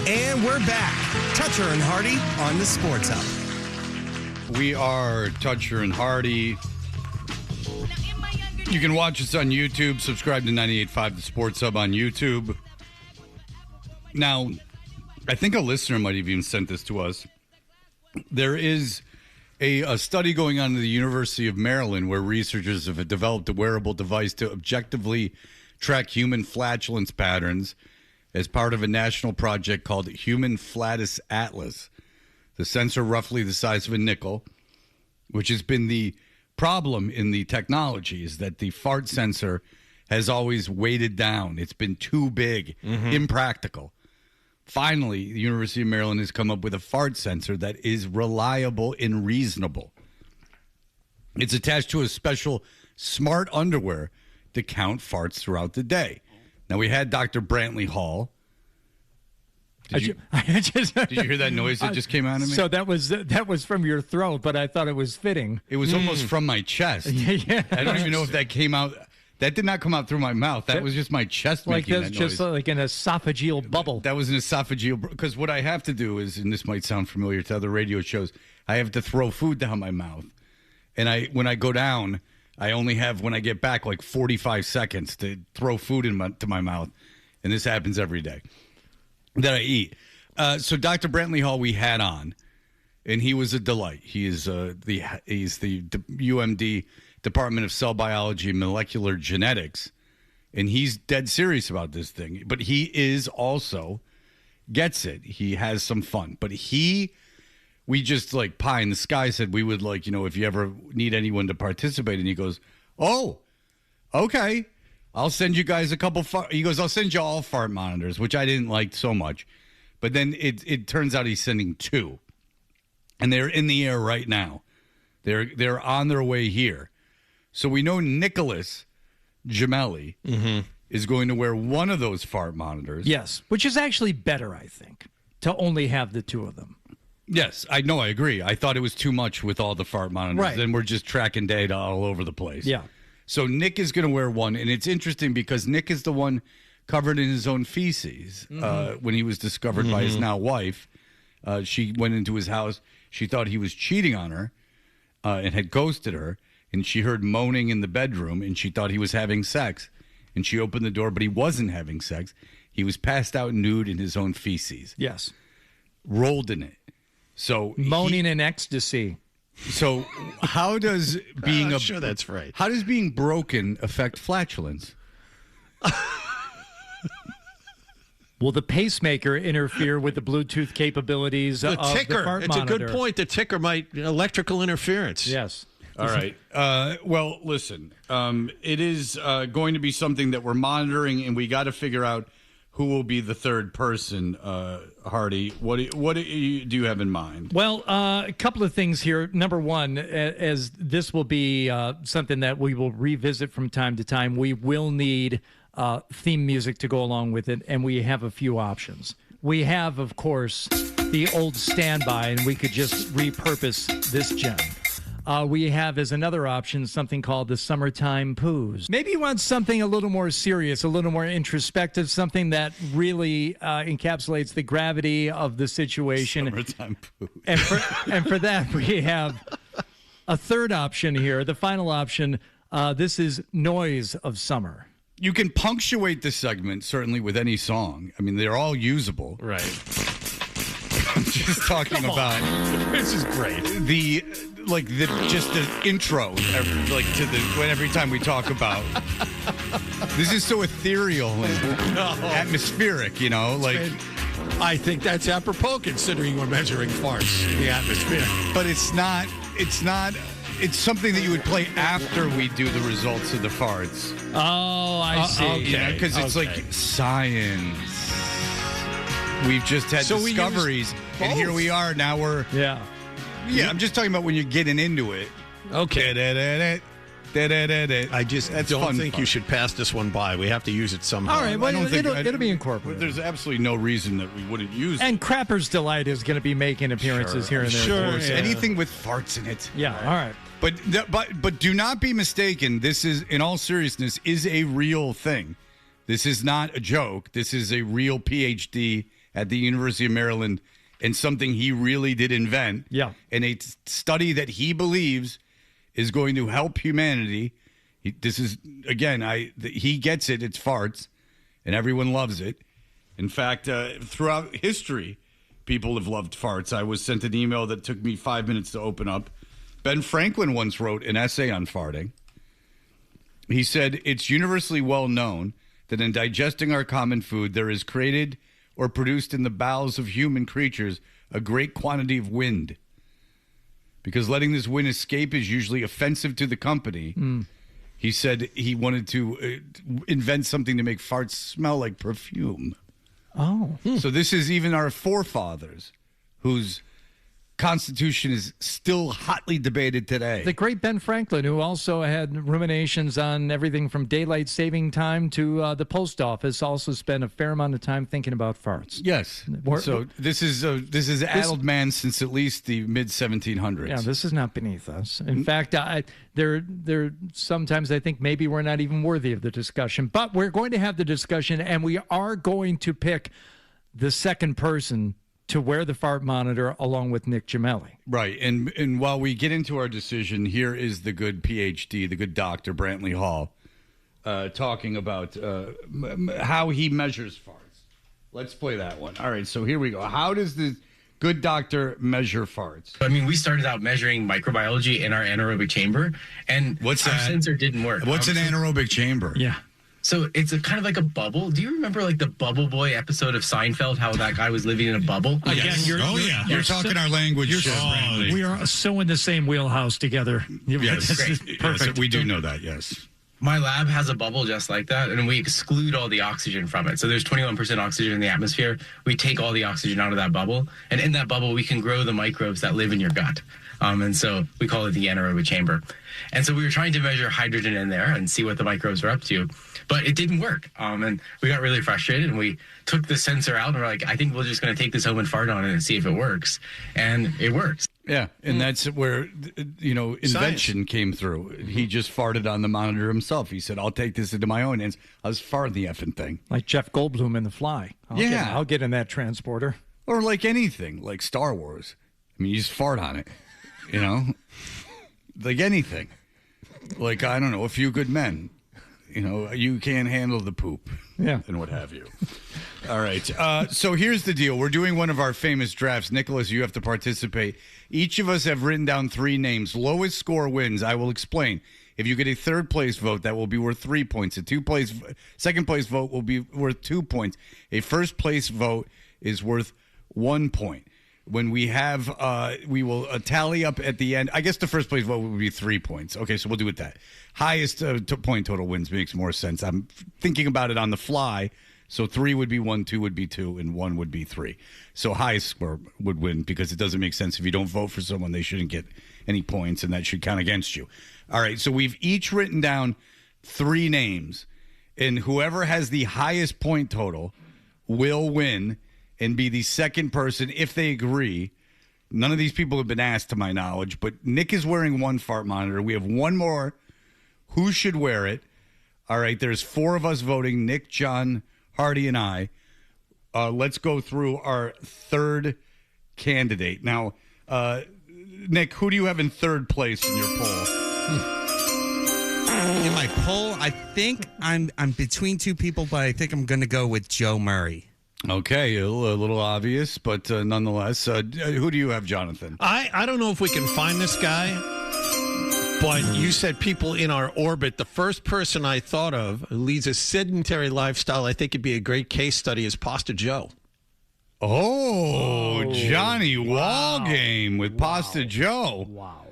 And we're back. Toucher and Hardy on the Sports Hub. We are Toucher and Hardy. You can watch us on YouTube. Subscribe to 98.5 The Sports Hub on YouTube. Now, I think a listener might have even sent this to us. There is a study going on at the University of Maryland where researchers have developed a wearable device to objectively track human flatulence patterns as part of a national project called Human Flatus Atlas. The sensor, roughly the size of a nickel, which has been the problem in the technology, is that the fart sensor has always weighted down. It's been too big, impractical. Finally, the University of Maryland has come up with a fart sensor that is reliable and reasonable. It's attached to a special smart underwear to count farts throughout the day. Now, we had Dr. Brantley Hall. Did you hear that noise that just came out of me? So that was from your throat, but I thought it was fitting. It was almost from my chest. Yeah. I don't even know if that came out. That did not come out through my mouth. That was just my chest making that noise. Just like an esophageal bubble. That was an esophageal. Because what I have to do is, and this might sound familiar to other radio shows, I have to throw food down my mouth. And when I go down, I only have, when I get back, like 45 seconds to throw food to my mouth. And this happens every day that I eat. So Dr. Brantley Hall we had on, and he was a delight. He is he's the UMD Department of Cell Biology and Molecular Genetics, and he's dead serious about this thing. But he is also gets it. He has some fun. But we just like pie in the sky said we would like, if you ever need anyone to participate, and he goes, oh, okay. I'll send you guys a couple. He goes, I'll send you all fart monitors, which I didn't like so much. But then it turns out he's sending 2, and they're in the air right now. They're on their way here. So we know Nicholas Gemelli is going to wear one of those fart monitors. Yes, which is actually better, I think, to only have the 2 of them. Yes, I know. I agree. I thought it was too much with all the fart monitors. Right. Then we're just tracking data all over the place. Yeah. So Nick is going to wear one, and it's interesting because Nick is the one covered in his own feces when he was discovered by his now wife. She went into his house. She thought he was cheating on her and had ghosted her, and she heard moaning in the bedroom, and she thought he was having sex. And she opened the door, but he wasn't having sex. He was passed out nude in his own feces. Yes. Rolled in it. So moaning in ecstasy. So how does being I'm sure that's right. How does being broken affect flatulence? Will the pacemaker interfere with the Bluetooth capabilities of the fart it's monitor? a good point. The ticker might electrical interference. Yes. All right. Well, listen. It is going to be something that we're monitoring, and we got to figure out who will be the third person. Hardy, what do you have in mind? Well, a couple of things here. Number one, as this will be something that we will revisit from time to time, we will need theme music to go along with it, and we have a few options. We have, of course, the old standby, and we could just repurpose this gem. We have as another option something called the Summertime Poos. Maybe you want something a little more serious, a little more introspective, something that really encapsulates the gravity of the situation. Summertime Poos. And for that, we have a third option here, the final option. This is Noise of Summer. You can punctuate the segment, certainly, with any song. I mean, they're all usable. Right. I'm just talking about... This is great. The intro, every time we talk about... This is so ethereal and atmospheric, I think that's apropos considering we're measuring farts in the atmosphere. But it's not... It's something that you would play after we do the results of the farts. Oh, I see. Okay. Because it's like science. We've just had discoveries, and here we are. Now we're... Yeah, I'm just talking about when you're getting into it. Okay. I just don't think you should pass this one by. We have to use it somehow. All right, well, it'll be incorporated. There's absolutely no reason that we wouldn't use it. And Crapper's Delight is going to be making appearances here and there. Sure, Yeah. anything with farts in it. Yeah, all right. But do not be mistaken. This is, in all seriousness, is a real thing. This is not a joke. This is a real PhD at the University of Maryland and something he really did invent. Yeah. And a study that he believes is going to help humanity. This is, again, he gets it. It's farts, and everyone loves it. In fact, throughout history, people have loved farts. I was sent an email that took me 5 minutes to open up. Ben Franklin once wrote an essay on farting. He said, it's universally well known that in digesting our common food, there is created or produced in the bowels of human creatures a great quantity of wind. Because letting this wind escape is usually offensive to the company. He said he wanted to invent something to make farts smell like perfume. Oh. So this is even our forefathers whose Constitution is still hotly debated today. The great Ben Franklin, who also had ruminations on everything from daylight saving time to the post office, also spent a fair amount of time thinking about farts. Yes. So this is addled man since at least the mid 1700s. Yeah, this is not beneath us. In fact, there sometimes I think maybe we're not even worthy of the discussion, but we're going to have the discussion, and we are going to pick the second person to wear the fart monitor along with Nick Gemelli. Right. And while we get into our decision, here is the good PhD, the good doctor, Brantley Hall, talking about how he measures farts. Let's play that one. All right, so here we go. How does the good doctor measure farts? I mean, we started out measuring microbiology in our anaerobic chamber, and our sensor didn't work. What's an anaerobic chamber? Yeah. So it's kind of like a bubble. Do you remember like the Bubble Boy episode of Seinfeld, how that guy was living in a bubble? Yes. You're talking our language. We are so in the same wheelhouse together. Yes. This is perfect. Yes, we do know that, yes. My lab has a bubble just like that, and we exclude all the oxygen from it. So there's 21% oxygen in the atmosphere. We take all the oxygen out of that bubble, and in that bubble, we can grow the microbes that live in your gut. And so we call it the anaerobic chamber. And so we were trying to measure hydrogen in there and see what the microbes were up to, but it didn't work. And we got really frustrated, and we took the sensor out, and we're like, I think we're just going to take this home and fart on it and see if it works. And it works. Yeah, and that's where, invention came through. He just farted on the monitor himself. He said, I'll take this into my own hands. I was farting the effing thing. Like Jeff Goldblum in The Fly. I'll get in that transporter. Or like anything, like Star Wars. I mean, you just fart on it, like anything. Like, I don't know, A Few Good Men. You can't handle the poop. Yeah. And what have you. All right. So here's the deal. We're doing one of our famous drafts. Nicholas, you have to participate. Each of us have written down 3 names. Lowest score wins. I will explain. If you get a third place vote, that will be worth 3 points. Second place vote will be worth 2 points. A first place vote is worth 1 point. When we have, we will tally up at the end. I guess the first place vote would be 3 points. Okay, so we'll do it that. Highest point total wins makes more sense. I'm thinking about it on the fly. So 3 would be 1, 2 would be 2, and 1 would be 3. So highest score would win, because it doesn't make sense if you don't vote for someone, they shouldn't get any points, and that should count against you. All right, so we've each written down 3 names, and whoever has the highest point total will win and be the second person if they agree. None of these people have been asked, to my knowledge, but Nick is wearing one fart monitor. We have one more. Who should wear it? All right, there's 4 of us voting, Nick, John, Hardy, and I. Let's go through our third candidate. Now, Nick, who do you have in third place in your poll? In my poll, I think I'm between 2 people, but I think I'm going to go with Joe Murray. Okay, a little obvious, but nonetheless. Who do you have, Jonathan? I don't know if we can find this guy, but you said people in our orbit. The first person I thought of who leads a sedentary lifestyle, I think it'd be a great case study, is Pasta Joe. Oh, Johnny Wall game with Pasta Joe. Wow.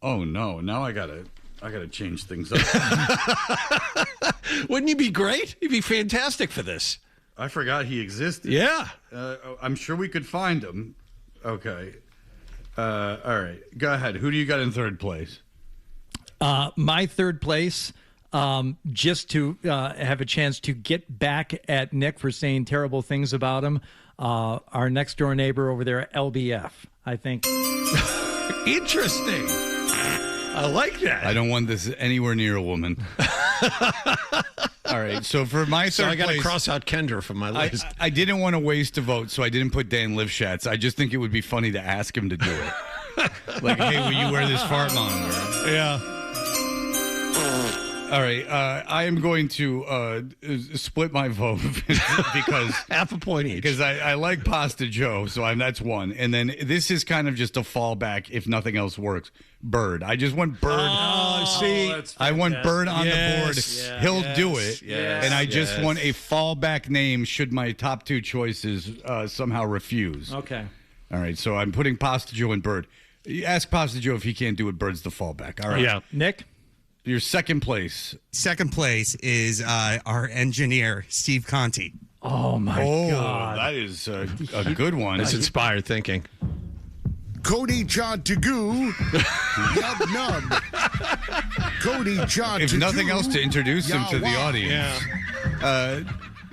Oh, no. Now I gotta change things up. Wouldn't he be great? He'd be fantastic for this. I forgot he existed. Yeah. I'm sure we could find him. Okay. All right. Go ahead. Who do you got in third place? My third place, just to have a chance to get back at Nick for saying terrible things about him, our next door neighbor over there, LBF, I think. Interesting. I like that. I don't want this anywhere near a woman. All right. So for my So third I got to place, cross out Kendra from my list. I didn't want to waste a vote, so I didn't put Dan Lifshatz. I just think it would be funny to ask him to do it. Like, hey, will you wear this fart monitor? Yeah. All right. I am going to split my vote because Half a point each. because I like Pasta Joe, so that's one. And then this is kind of just a fallback if nothing else works. Bird. I just want Bird. Oh, see. I want Bird on the board. Yes, He'll do it. yes, and I just yes. want a fallback name should my top two choices somehow refuse. Okay. All right. So I'm putting Pasta Joe and Bird. You ask Pasta Joe if he can't do it. Bird's the fallback. All right. Yeah. Nick? Your second place. Second place is our engineer, Steve Conti. Oh, my God. That is a good one. That's inspired thinking. Cody John Tagoo, Yub Nub. Cody John If Tagoo, nothing else, to introduce him to the Yawa. audience.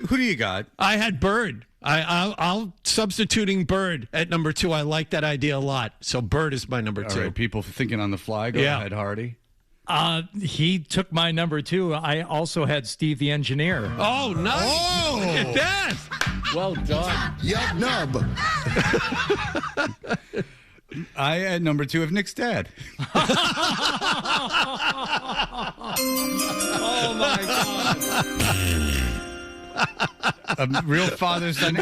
Who do you got? I had Bird. I'll substituting Bird at number 2. I like that idea a lot. So Bird is my number 2. All right, people thinking on the fly. Go ahead, Hardy. He took my number 2. I also had Steve the engineer. Oh, nice. Oh! Look at that. Well done. Yub Nub. I had number 2 of Nick's dad. Oh, my God. A real father-son.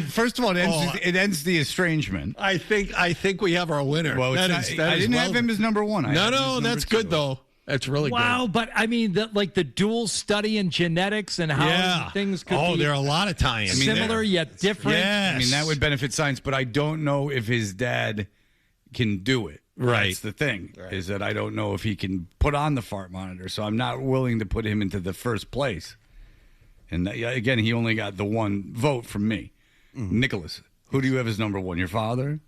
First of all, it ends the estrangement. I think we have our winner. Well, that I is didn't have well him as number 1. I had him as No, number that's 2. good, though. That's really Wow, good. but I mean, the dual study in genetics and how things could be there are a lot of tie-ins. similar yet different. Yes. I mean, that would benefit science, but I don't know if his dad can do it. Right. That's the thing, is that I don't know if he can put on the fart monitor, so I'm not willing to put him into the first place. And again, he only got the one vote from me. Nicholas, who do you have as number 1? Your father?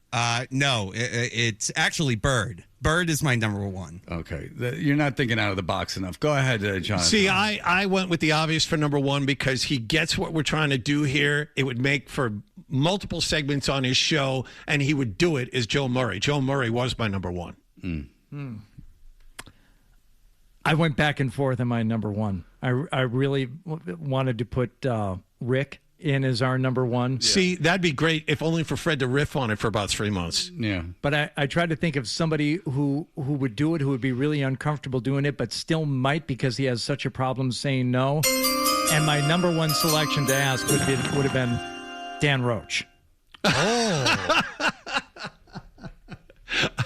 No, it's actually Bird. Bird is my number 1. Okay. You're not thinking out of the box enough. Go ahead, Jonathan. See, I went with the obvious for number 1 because he gets what we're trying to do here. It would make for multiple segments on his show, and he would do it as Joe Murray. Joe Murray was my number 1. I went back and forth on my number 1. I really wanted to put Rick in as our number 1. See, that'd be great if only for Fred to riff on it for about 3 months. Yeah. But I tried to think of somebody who would do it, who would be really uncomfortable doing it, but still might because he has such a problem saying no. And my number 1 selection to ask would have been Dan Roach. Oh.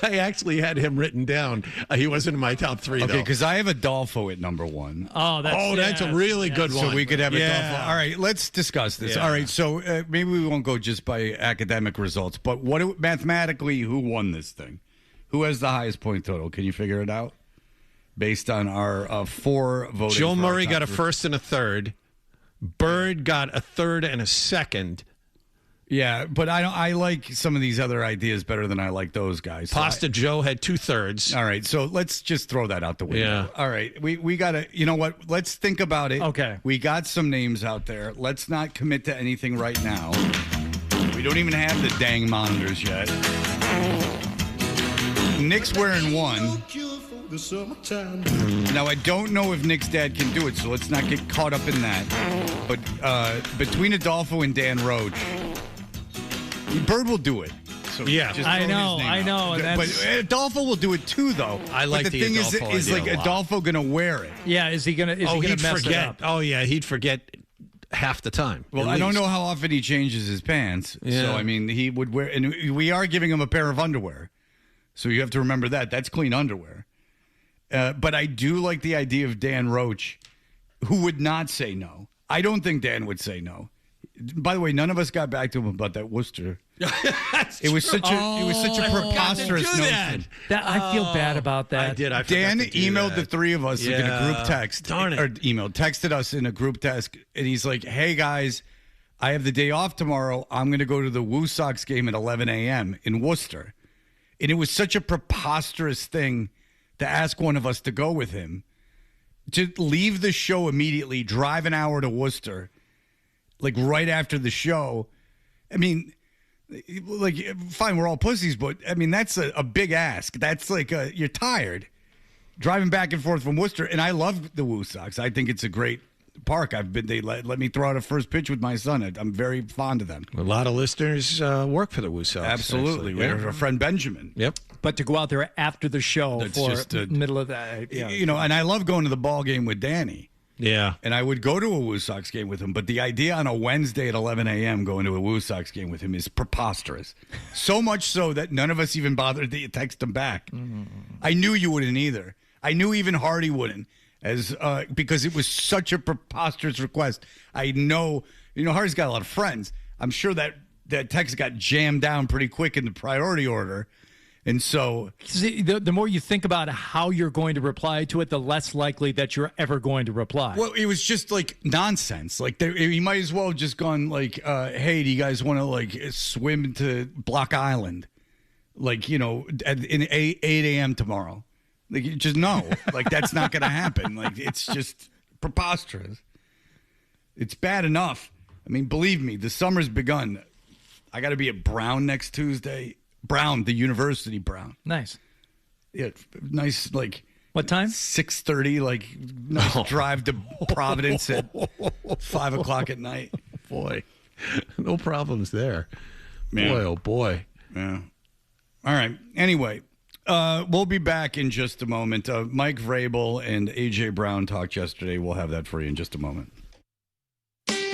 I actually had him written down. He wasn't in my top 3, Okay, though. because I have Adolfo at number 1. That's a really good one. So we could have Yeah. Adolfo. All right, let's discuss this. Yeah. All right, so maybe we won't go just by academic results, but mathematically, who won this thing? Who has the highest point total? Can you figure it out? Based on our 4 voting. Joe for our Murray top got a 3. first and a third. Bird got a third and a second. Yeah, but I like some of these other ideas better than I like those guys. So Pasta Joe had 2/3. all right, so let's just throw that out the window. Yeah. All right, we got to, you know what? Let's think about it. Okay. We got some names out there. Let's not commit to anything right now. We don't even have the dang monitors yet. Nick's wearing 1. Now, I don't know if Nick's dad can do it, so let's not get caught up in that. But between Adolfo and Dan Roach, Bird will do it. So Yeah. just I throw his know, name I out. know, and But that's- Adolfo will do it too, though. I like but the the thing Adolfo is idea like a lot. Adolfo going to wear it. Yeah, is he gonna He'd mess it forget. up? Oh, yeah, he'd forget half the time. Well, at I don't least. know how often he changes his pants. Yeah. So, I mean, he would wear, and we are giving him a pair of underwear. So you have to remember that. That's clean underwear. But I do like the idea of Dan Roach, who would not say no. I don't think Dan would say no. By the way, none of us got back to him about that Worcester. It was such a preposterous do that. notion. That I feel bad about that. I did. I Dan forgot to do emailed that. the 3 of us in a Yeah. group text. Darn it. Or texted us in a group text, and he's like, "Hey guys, I have the day off tomorrow. I'm going to go to the Woo Sox game at 11 a.m. in Worcester." And it was such a preposterous thing to ask one of us to go with him, to leave the show immediately, drive an hour to Worcester, like right after the show. I mean, like, fine, we're all pussies, but I mean, that's a big ask. That's like, you're tired. driving back and forth from Worcester, and I love the Woo Sox. I think it's a great park. They let me throw out a first pitch with my son. I'm very fond of them. A lot of listeners work for the Woo Sox. Absolutely. We have our friend Benjamin. Yep. But to go out there after the show middle of that, and I love going to the ball game with Danny. Yeah. And I would go to a Woo Sox game with him, but the idea on a Wednesday at 11 a.m. going to a Woo Sox game with him is preposterous. So much so that none of us even bothered to text him back. I knew you wouldn't either. I knew even Hardy wouldn't, because it was such a preposterous request. I know, Hardy's got a lot of friends. I'm sure that text got jammed down pretty quick in the priority order. And so the more you think about how you're going to reply to it, the less likely that you're ever going to reply. Well, it was just like nonsense. Like he might as well have just gone like, hey, do you guys want to like swim to Block Island? Like, in 8 a.m. tomorrow. Like, just no. Like, that's not going to happen. Like, it's just preposterous. It's bad enough. I mean, believe me, the summer's begun. I got to be at Brown next Tuesday. Brown, the University Brown. Nice. Yeah, nice, like... What time? 6:30, like, nice drive to Providence at 5 o'clock at night. Boy, no problems there. Man. Boy, oh boy. Yeah. All right. Anyway, we'll be back in just a moment. Mike Vrabel and A.J. Brown talked yesterday. We'll have that for you in just a moment.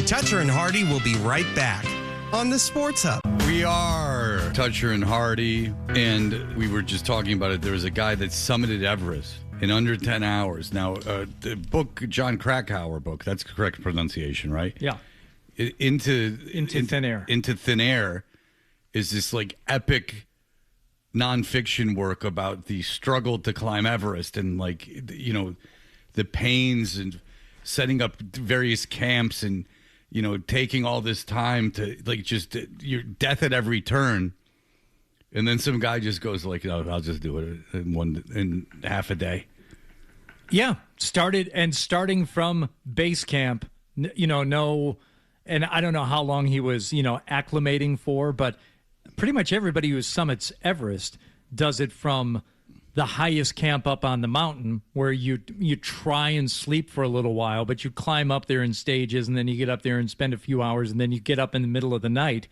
Toucher and Hardy will be right back on the Sports Hub. We are Toucher and Hardy, and we were just talking about it. There was a guy that summited Everest in under 10 hours. Now, the book, John Krakauer book, that's the correct pronunciation, right? Yeah. Into Thin Air. Into Thin Air is this like epic nonfiction work about the struggle to climb Everest and like, the pains and setting up various camps and, taking all this time to like just your death at every turn. And then some guy just goes like, I'll just do it in half a day. Yeah. Starting from base camp, and I don't know how long he was, acclimating for, but pretty much everybody who summits Everest does it from the highest camp up on the mountain where you try and sleep for a little while, but you climb up there in stages, and then you get up there and spend a few hours, and then you get up in the middle of the night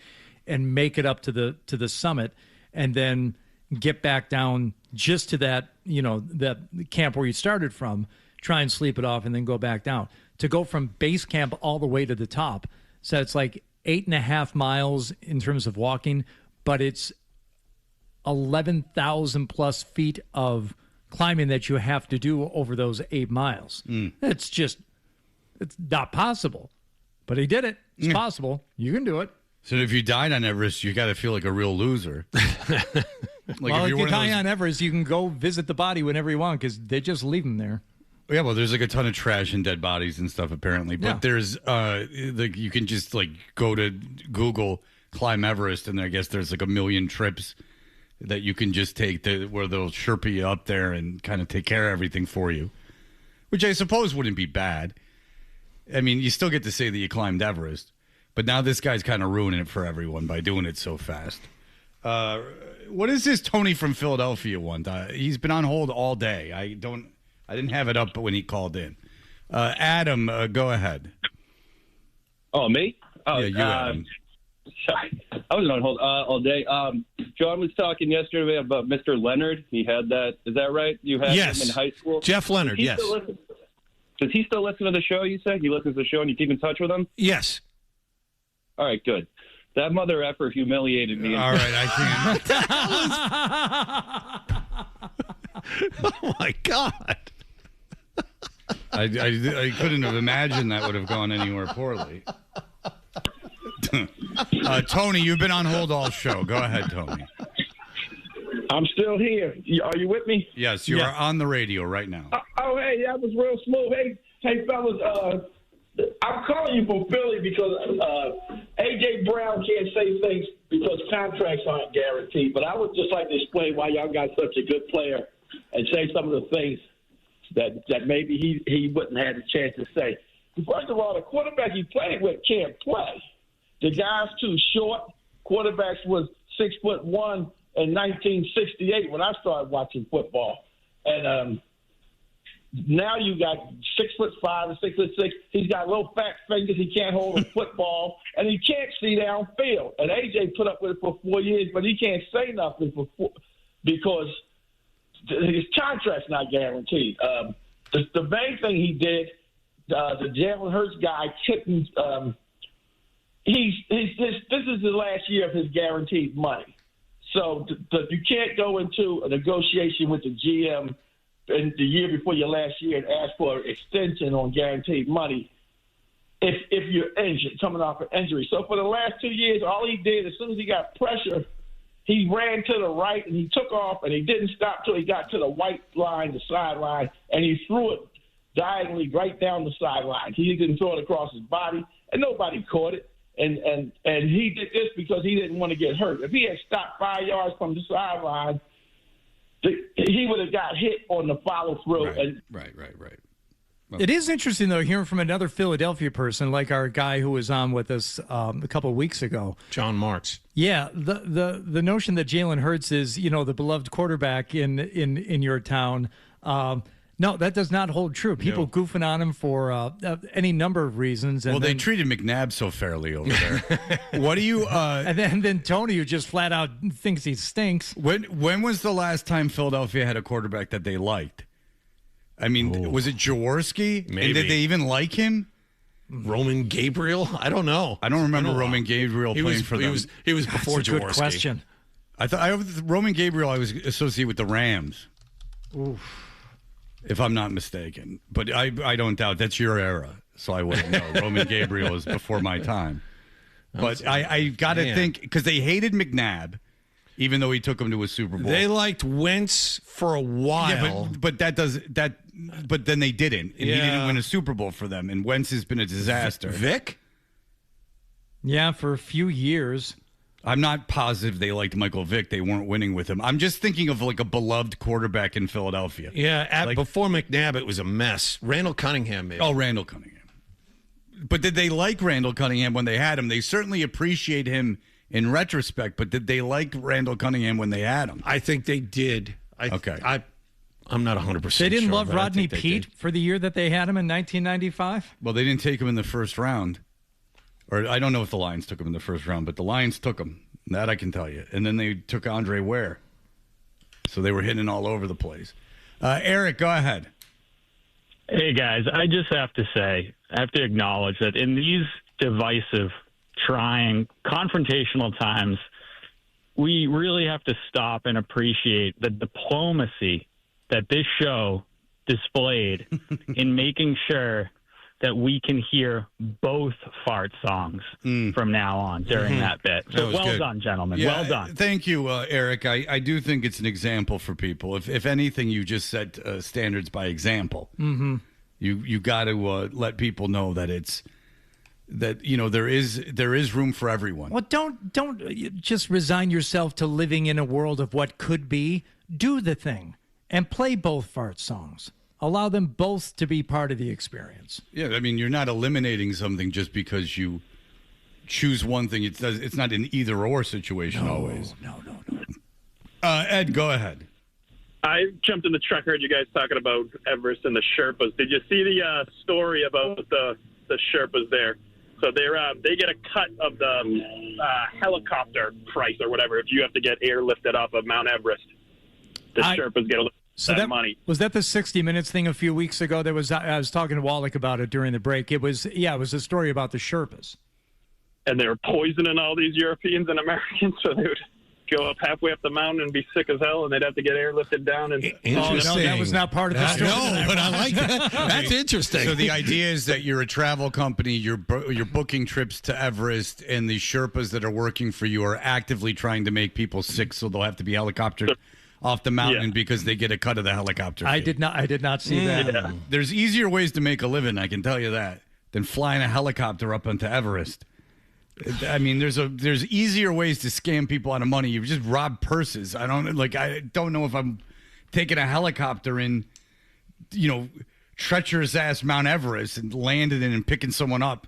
and make it up to the summit, and then get back down just to that, that camp where you started from, try and sleep it off, and then go back down. To go from base camp all the way to the top. So it's like 8.5 miles in terms of walking, but it's 11,000 plus feet of climbing that you have to do over those 8 miles. It's not possible, but he did it. It's possible. You can do it. So if you died on Everest, you got to feel like a real loser. Well, if you die on Everest, you can go visit the body whenever you want because they just leave them there. Yeah, well, there's like a ton of trash and dead bodies and stuff apparently, but there's you can just like go to Google climb Everest, and I guess there's like a million trips that you can just take where they'll Sherpa you up there and kind of take care of everything for you, which I suppose wouldn't be bad. I mean, you still get to say that you climbed Everest, but now this guy's kind of ruining it for everyone by doing it so fast. What is this Tony from Philadelphia want? He's been on hold all day. I didn't have it up when he called in. Adam, go ahead. Oh, me? Oh, yeah, you, Adam. Sorry. I was on hold all day. John was talking yesterday about Mr. Leonard. He had that. Is that right? You had him in high school? Jeff Leonard, yes. Does he still listen to the show, you say? He listens to the show and you keep in touch with him? Yes. All right, good. That mother effer humiliated me. All right, I can't. Oh, my God. I couldn't have imagined that would have gone anywhere poorly. Tony, you've been on hold all show. Go ahead, Tony. I'm still here. Are you with me? Yes, you are on the radio right now. Hey, that was real smooth. Hey, fellas, I'm calling you from Philly because A.J. Brown can't say things because contracts aren't guaranteed. But I would just like to explain why y'all got such a good player and say some of the things that maybe he wouldn't have the chance to say. First of all, the quarterback he played with can't play. The guy's too short. Quarterbacks was 6'1" in 1968 when I started watching football. And now you got 6'5" and 6'6". He's got little fat fingers. He can't hold a football, and he can't see downfield. And AJ put up with it for 4 years, but he can't say nothing because his contract's not guaranteed. The main thing he did, the Jalen Hurts guy couldn't. This is the last year of his guaranteed money, so you can't go into a negotiation with the GM in the year before your last year and ask for an extension on guaranteed money if you're injured, coming off an injury. So for the last 2 years, all he did, as soon as he got pressure, he ran to the right and he took off, and he didn't stop till he got to the white line, the sideline, and he threw it diagonally right down the sideline. He didn't throw it across his body, and nobody caught it. And he did this because he didn't want to get hurt. If he had stopped 5 yards from the sideline, he would have got hit on the follow through. Right. Well, it is interesting, though, hearing from another Philadelphia person, like our guy who was on with us a couple of weeks ago. John Marks. Yeah, the notion that Jalen Hurts is, the beloved quarterback in your town. No, that does not hold true. People goofing on him for any number of reasons. And they treated McNabb so fairly over there. What do you? And then Tony, who just flat out thinks he stinks. When was the last time Philadelphia had a quarterback that they liked? I mean, was it Jaworski? Maybe. And did they even like him? Roman Gabriel? I don't know. I don't remember Roman Gabriel playing for them. He was before That's a Jaworski. good question. Roman Gabriel I was associated with the Rams. Oof. If I'm not mistaken. But I don't doubt that's your era, so I wouldn't know. Roman Gabriel is before my time. But I got to think, because they hated McNabb, even though he took them to a Super Bowl. They liked Wentz for a while. Yeah, but then they didn't. And he didn't win a Super Bowl for them. And Wentz has been a disaster. Vic? Yeah, for a few years. I'm not positive they liked Michael Vick. They weren't winning with him. I'm just thinking of like a beloved quarterback in Philadelphia. Yeah, before McNabb, it was a mess. Randall Cunningham, maybe. Oh, Randall Cunningham. But did they like Randall Cunningham when they had him? They certainly appreciate him in retrospect, but did they like Randall Cunningham when they had him? I think they did. Okay. I'm not 100% They didn't sure, love Rodney Peete for the year that they had him in 1995? Well, they didn't take him in the first round. Or I don't know if the Lions took him in the first round, but the Lions took him. That I can tell you. And then they took Andre Ware. So they were hitting all over the place. Eric, go ahead. Hey, guys. I just have to say, I have to acknowledge that in these divisive, trying, confrontational times, we really have to stop and appreciate the diplomacy that this show displayed in making sure that we can hear both fart songs from now on during that bit. So well good. Done, gentlemen. Yeah, well done. Thank you, Eric. I do think it's an example for people. If anything, you just set standards by example. Mm-hmm. You got to let people know that there is room for everyone. Well, don't just resign yourself to living in a world of what could be. Do the thing and play both fart songs. Allow them both to be part of the experience. Yeah, I mean, you're not eliminating something just because you choose one thing. It's not an either-or situation always. No. Ed, go ahead. I jumped in the truck, heard you guys talking about Everest and the Sherpas. Did you see the story about the Sherpas there? So they get a cut of the helicopter price or whatever if you have to get airlifted off of Mount Everest. The Sherpas get a that money. Was that the 60 Minutes thing a few weeks ago? I was talking to Wallach about it during the break. It was a story about the Sherpas. And they were poisoning all these Europeans and Americans, so they would go up halfway up the mountain and be sick as hell, and they'd have to get airlifted down. And Interesting. No, that was not part of the story. No, but I like that. That's interesting. So the idea is that you're a travel company, you're booking trips to Everest, and the Sherpas that are working for you are actively trying to make people sick, so they'll have to be helicoptered off the mountain because they get a cut of the helicopter fee. I did not see that. Yeah. There's easier ways to make a living, I can tell you that, than flying a helicopter up onto Everest. I mean, there's easier ways to scam people out of money. You just rob purses. I don't know if I'm taking a helicopter in, treacherous ass Mount Everest and landing in and picking someone up.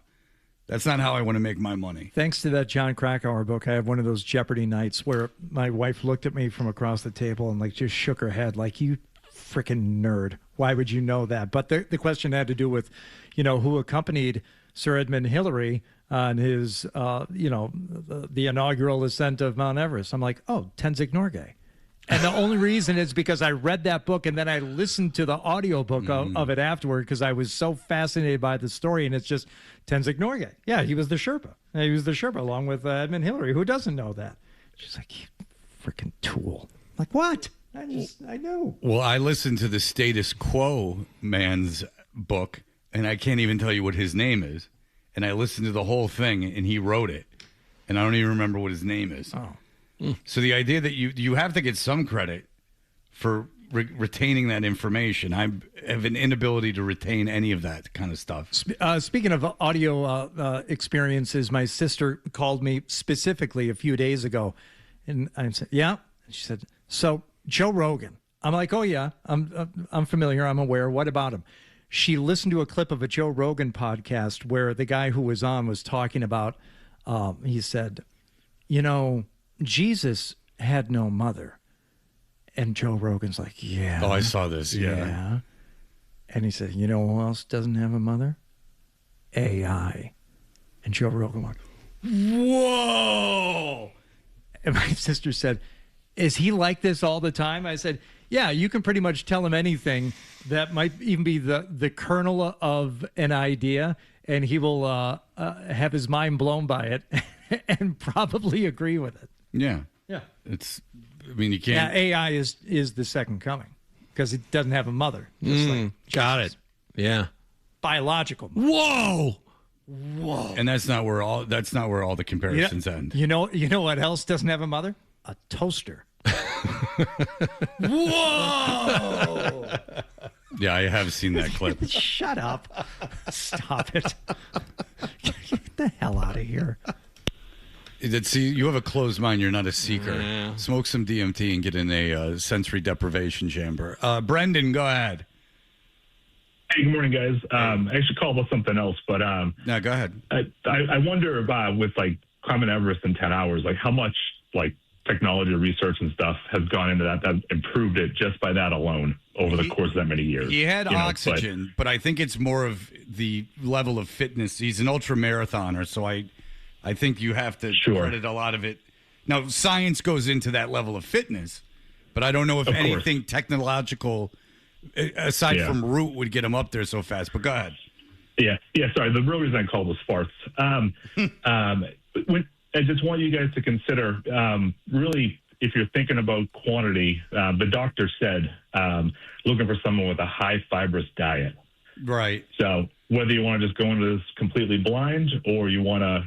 That's not how I want to make my money. Thanks to that John Krakauer book, I have one of those Jeopardy nights where my wife looked at me from across the table and just shook her head like, you freaking nerd. Why would you know that? But the question had to do with, who accompanied Sir Edmund Hillary on his, the inaugural ascent of Mount Everest. I'm like, oh, Tenzing Norgay. And the only reason is because I read that book and then I listened to the audiobook of it afterward because I was so fascinated by the story. And it's just Tenzing Norgay. Yeah, he was the Sherpa. He was the Sherpa along with Edmund Hillary. Who doesn't know that? She's like, you freaking tool. I'm like, what? I know. Well, I listened to the Status Quo man's book, and I can't even tell you what his name is. And I listened to the whole thing, and he wrote it. And I don't even remember what his name is. Oh. So the idea that you have to get some credit for retaining that information. I have an inability to retain any of that kind of stuff. Speaking of audio experiences, my sister called me specifically a few days ago, and I said, "Yeah." And she said, "So Joe Rogan." I'm like, "Oh yeah, I'm familiar. I'm aware. What about him?" She listened to a clip of a Joe Rogan podcast where the guy who was on was talking about. He said, Jesus had no mother. And Joe Rogan's like, yeah. Oh, I saw this. Yeah. And he said, who else doesn't have a mother? AI. And Joe Rogan went, whoa. And my sister said, is he like this all the time? I said, yeah, you can pretty much tell him anything that might even be the kernel of an idea, and he will have his mind blown by it and probably agree with it. Yeah. Yeah. You can't. Yeah, AI is the second coming because it doesn't have a mother. Got it. Yeah. Biological. Whoa. And that's not where all the comparisons end. You know what else doesn't have a mother? A toaster. Whoa. Yeah, I have seen that clip. Shut up. Stop it. Get the hell out of here. See, you have a closed mind. You're not a seeker. Yeah. Smoke some DMT and get in a sensory deprivation chamber. Brendan, go ahead. Hey, good morning, guys. I actually called about something else, but no, go ahead. I wonder about with climbing Everest in 10 hours, how much technology research and stuff has gone into that improved it just by that alone over the course of that many years. He had oxygen, but I think it's more of the level of fitness. He's an ultra marathoner, so I think you have to credit a lot of it. Now, science goes into that level of fitness, but I don't know if anything technological aside from root would get him up there so fast. But go ahead. Yeah. Sorry, the real reason I called was farts. I just want you guys to consider, really, if you're thinking about quantity, the doctor said looking for someone with a high fibrous diet. Right. So whether you want to just go into this completely blind or you want to,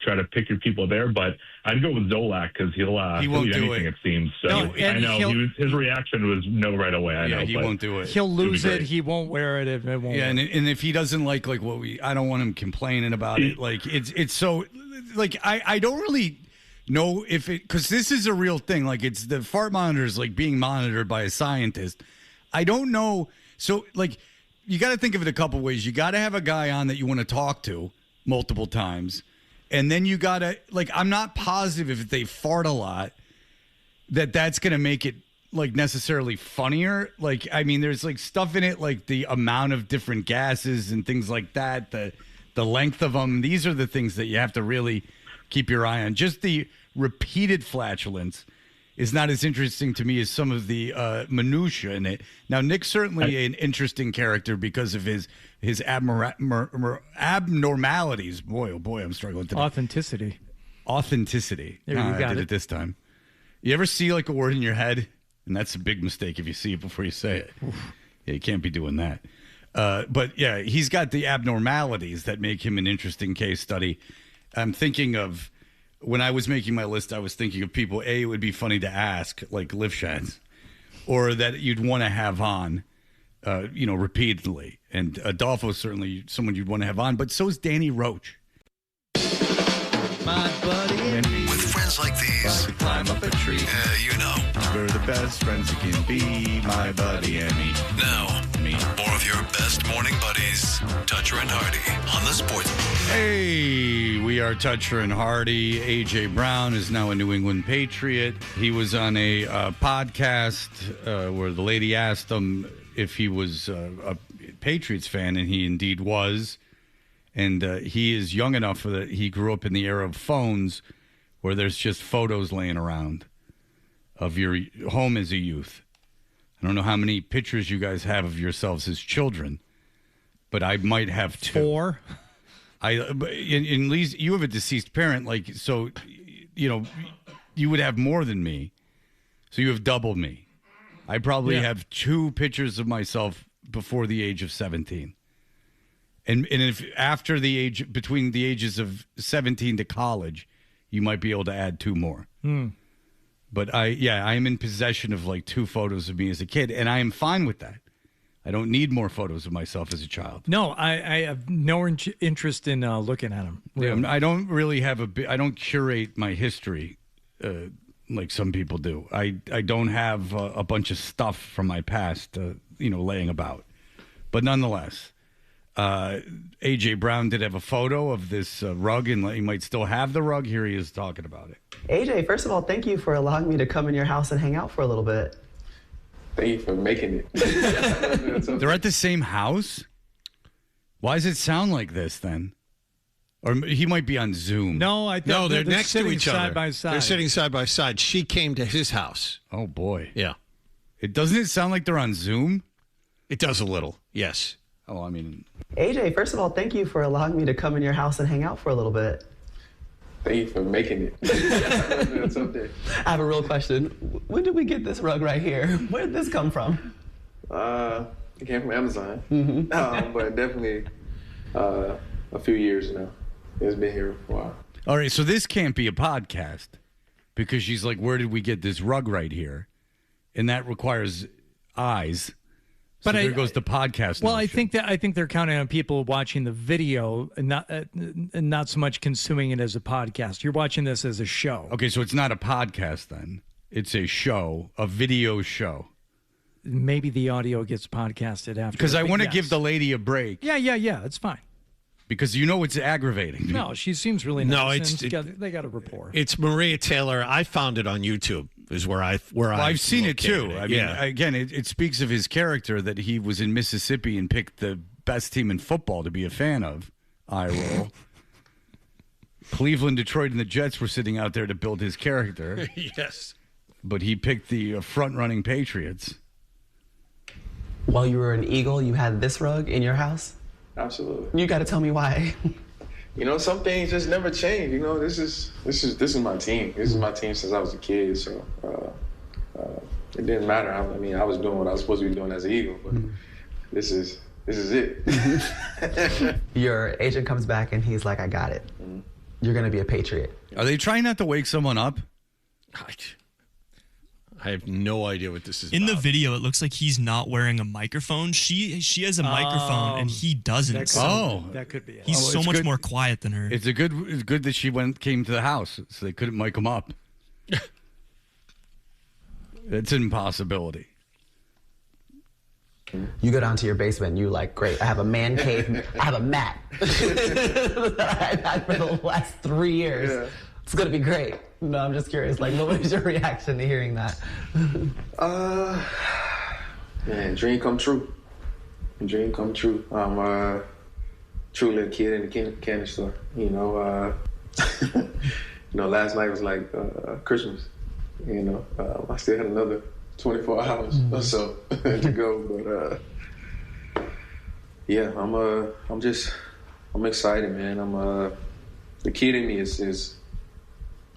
try to pick your people there, but I'd go with Zolak because he'll eat anything, it seems. So I know his reaction was no right away. I know he won't do it. He'll lose it. He won't wear it. It won't. Yeah, and if he doesn't like what I don't want him complaining about it. It's so I don't really know if it because this is a real thing. It's the fart monitors being monitored by a scientist. I don't know. So you got to think of it a couple ways. You got to have a guy on that you want to talk to multiple times. And then you got to, I'm not positive if they fart a lot that's going to make it, necessarily funnier. There's, stuff in it, the amount of different gases and things like that, the length of them. These are the things that you have to really keep your eye on. Just the repeated flatulence is not as interesting to me as some of the minutia in it. Now, Nick's certainly an interesting character because of his abnormalities. Boy, oh boy, I'm struggling today. Authenticity. There you got I did it this time. You ever see a word in your head? And that's a big mistake if you see it before you say it. Yeah, you can't be doing that. But yeah, he's got the abnormalities that make him an interesting case study. I'm thinking of, when I was making my list, I was thinking of people, it would be funny to ask, like Lifshitz, or that you'd want to have on, repeatedly. And Adolfo's certainly someone you'd want to have on, but so is Danny Roach. My buddy. With friends Questions like these. To climb up a tree. Yeah, you know. We're the best friends you can be, my buddy and me. Now, more of your best morning buddies. Toucher and Hardy on the Sports. Hey, we are Toucher and Hardy. A.J. Brown is now a New England Patriot. He was on a podcast where the lady asked him if he was a Patriots fan, and he indeed was. And he is young enough that he grew up in the era of phones where there's just photos laying around of your home as a youth. I don't know how many pictures you guys have of yourselves as children, but I might have 2. 4. In least you have a deceased parent, like, so, you know, you would have more than me. So you have double me. I probably have 2 pictures of myself before the age of 17. And if after the age, between the ages of 17 to college, you might be able to add 2 more. But I am in possession of like 2 photos of me as a kid, and I am fine with that. I don't need more photos of myself as a child. No, I have no interest in looking at them. Really. I don't really have I don't curate my history like some people do. I don't have a bunch of stuff from my past, laying about. But nonetheless, A.J. Brown did have a photo of this rug, and he might still have the rug. Here he is talking about it. AJ, first of all, thank you for allowing me to come in your house and hang out for a little bit. Thank you for making it. They're at the same house? Why does it sound like this then? Or he might be on Zoom. No, they're next to each other. Side by side. They're sitting side by side. She came to his house. Oh, boy. Yeah. Doesn't it sound like they're on Zoom? It does a little, yes. Oh, I mean... AJ, first of all, thank you for allowing me to come in your house and hang out for a little bit. Thank you for making it. That's up there. I have a real question. When did we get this rug right here? Where did this come from? It came from Amazon. Mm-hmm. But definitely a few years now. It's been here for a while. All right, so this can't be a podcast because she's like, where did we get this rug right here? And that requires eyes. So there goes the podcast. Well, I think they're counting on people watching the video and not so much consuming it as a podcast. You're watching this as a show. Okay, so it's not a podcast then. It's a show, a video show. Maybe the audio gets podcasted after. Because I want to give the lady a break. Yeah, it's fine. Because it's aggravating. No, she seems really nice. No, they got a rapport. It's Maria Taylor. I found it on YouTube. Is where I've seen it too. I mean, yeah. Again, it speaks of his character that he was in Mississippi and picked the best team in football to be a fan of. Eye roll. Cleveland, Detroit, and the Jets were sitting out there to build his character. Yes. But he picked the front-running Patriots. While you were an Eagle, you had this rug in your house? Absolutely. You got to tell me why. Some things just never change. This is my team. This is my team since I was a kid. So it didn't matter. I was doing what I was supposed to be doing as an Eagle, but this is it. Your agent comes back and he's like, "I got it. You're going to be a Patriot." Are they trying not to wake someone up? I have no idea what this is In about. the video, it looks like he's not wearing a microphone. She has a microphone, and he doesn't. That could be it. He's so much more quiet than her. It's good that she came to the house, so they couldn't mic him up. It's an impossibility. You go down to your basement, and you're like, "Great, I have a man cave. I have a mat that I've had for the last 3 years. Yeah. It's going to be great." No, I'm just curious. Like, what was your reaction to hearing that? Man, dream come true. Dream come true. I'm a true little kid in the candy store. Last night was like Christmas. I still had another 24 hours or so to go. But I'm excited, man. The kid in me is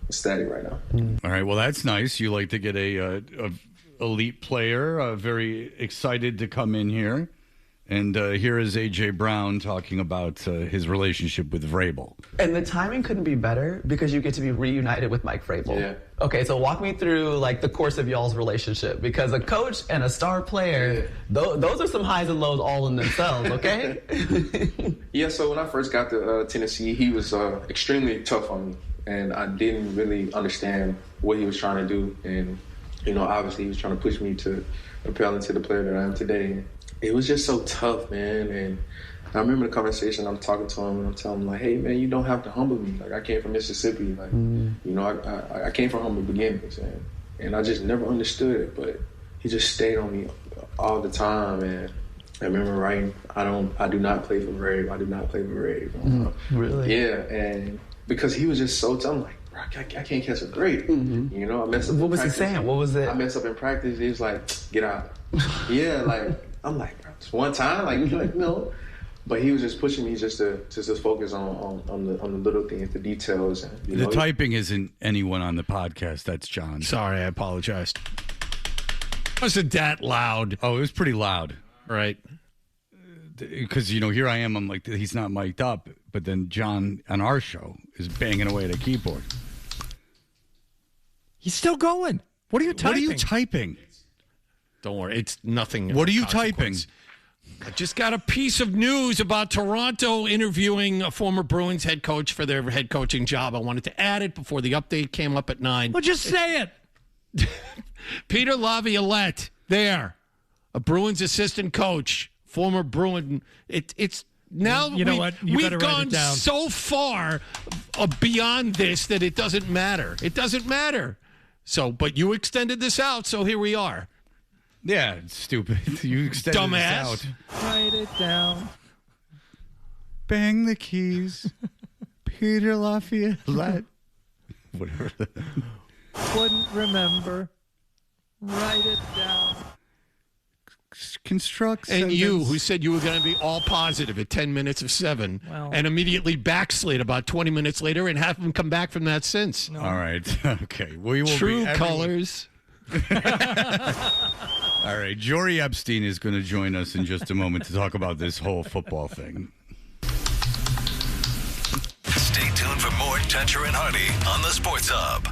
ecstatic right now. All right, well, that's nice. You like to get a elite player, very excited to come in here. And here is A.J. Brown talking about his relationship with Vrabel. And the timing couldn't be better because you get to be reunited with Mike Vrabel. Yeah. Okay, so walk me through the course of y'all's relationship, because a coach and a star player, those are some highs and lows all in themselves, okay? Yeah, so when I first got to Tennessee, he was extremely tough on me. and I didn't really understand what he was trying to do. And, obviously he was trying to push me to propel into the player that I am today. It was just so tough, man. And I remember the conversation. I'm talking to him and I'm telling him, like, hey, man, you don't have to humble me. Like, I came from Mississippi. Like, I came from humble beginnings. And I just never understood it. But he just stayed on me all the time. And I remember writing, I do not play for Rave. I do not play for Rave. Really? Yeah. And because he was just so tough, I'm like, bro, I can't catch a break. I mess up. What was he saying? What was it? I mess up in practice. He was like, get out. Yeah, like, I'm like, bro, just one time? Like, no. But he was just pushing me just to focus on the little things, the details. And, the typing isn't anyone on the podcast. That's John. Sorry, I apologize. Wasn't that loud? Oh, it was pretty loud. Right. Because, here I am. I'm like, he's not mic'd up. But then John on our show is banging away at a keyboard. He's still going. What are you typing? What are you typing? Don't worry. It's nothing. What are you typing? I just got a piece of news about Toronto interviewing a former Bruins head coach for their head coaching job. I wanted to add it before the update came up at 9. Well, just say it. Peter Laviolette, there. A Bruins assistant coach, former Bruin. It's now you know what? We've gone so far beyond this that it doesn't matter. It doesn't matter. So, but you extended this out, so here we are. Yeah, it's stupid. You extended Dumbass. this out. Write it down. Bang the keys. Peter Lafayette. Whatever. Wouldn't remember. Write it down. Construct and sentence. you, who said you were going to be all positive at 10 minutes of 7, and immediately backslid about 20 minutes later and haven't come back from that since. No. All right. Okay. We will True be colors. All right. Jory Epstein is going to join us in just a moment to talk about this whole football thing. Stay tuned for more Toucher and Hardy on the Sports Hub.